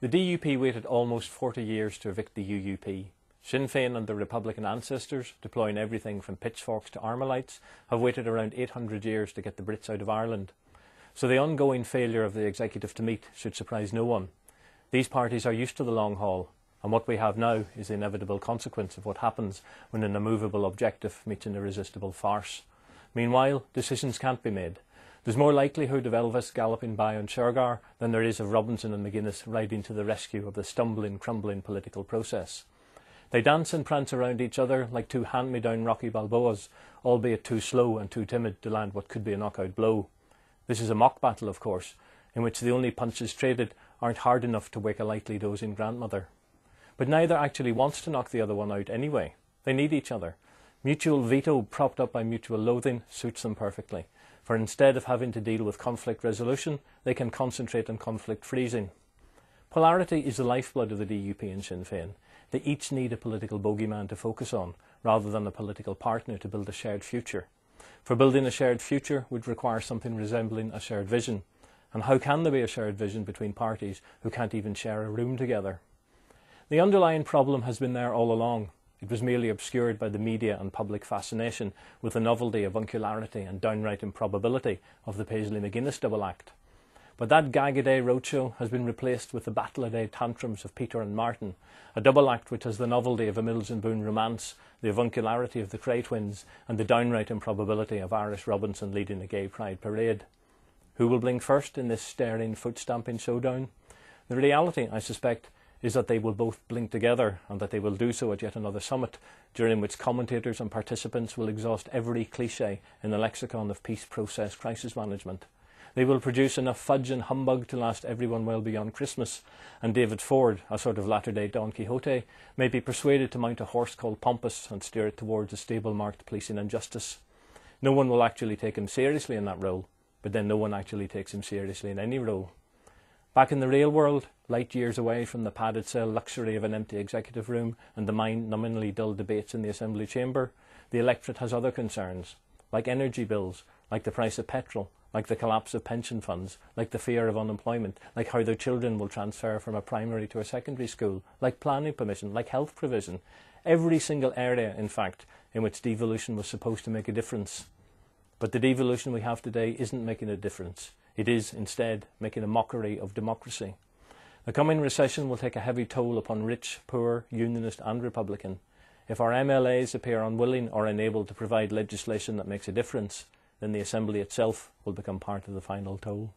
The DUP waited almost 40 years to evict the UUP. Sinn Féin and their Republican ancestors, deploying everything from pitchforks to Armalites, have waited around 800 years to get the Brits out of Ireland. So the ongoing failure of the executive to meet should surprise no one. These parties are used to the long haul, and what we have now is the inevitable consequence of what happens when an immovable objective meets an irresistible farce. Meanwhile, decisions can't be made. There's more likelihood of Elvis galloping by on Shergar than there is of Robinson and McGuinness riding to the rescue of the stumbling, crumbling political process. They dance and prance around each other like two hand-me-down Rocky Balboas, albeit too slow and too timid to land what could be a knockout blow. This is a mock battle, of course, in which the only punches traded aren't hard enough to wake a lightly dozing grandmother. But neither actually wants to knock the other one out anyway. They need each other. Mutual veto propped up by mutual loathing suits them perfectly, for instead of having to deal with conflict resolution, they can concentrate on conflict freezing. Polarity is the lifeblood of the DUP and Sinn Féin. They each need a political bogeyman to focus on, rather than a political partner to build a shared future. For building a shared future would require something resembling a shared vision. And how can there be a shared vision between parties who can't even share a room together? The underlying problem has been there all along. It was merely obscured by the media and public fascination with the novelty, avuncularity and downright improbability of the Paisley-McGuinness double act. But that gag-a-day roadshow has been replaced with the battle-a-day tantrums of Peter and Martin, a double act which has the novelty of a Mills and Boon romance, the avuncularity of the Cray twins and the downright improbability of Irish Robinson leading a gay pride parade. Who will blink first in this staring, foot-stamping showdown? The reality, I suspect, is that they will both blink together and that they will do so at yet another summit, during which commentators and participants will exhaust every cliché in the lexicon of peace process crisis management. They will produce enough fudge and humbug to last everyone well beyond Christmas, and David Ford, a sort of latter-day Don Quixote, may be persuaded to mount a horse called Pompous and steer it towards a stable-marked policing and justice. No one will actually take him seriously in that role, but then no one actually takes him seriously in any role. Back in the real world, light years away from the padded cell luxury of an empty executive room and the mind-numbingly dull debates in the Assembly chamber, the electorate has other concerns, like energy bills, like the price of petrol, like the collapse of pension funds, like the fear of unemployment, like how their children will transfer from a primary to a secondary school, like planning permission, like health provision. Every single area, in fact, in which devolution was supposed to make a difference. But the devolution we have today isn't making a difference. It is, instead, making a mockery of democracy. The coming recession will take a heavy toll upon rich, poor, unionist and Republican. If our MLAs appear unwilling or unable to provide legislation that makes a difference, then the Assembly itself will become part of the final toll.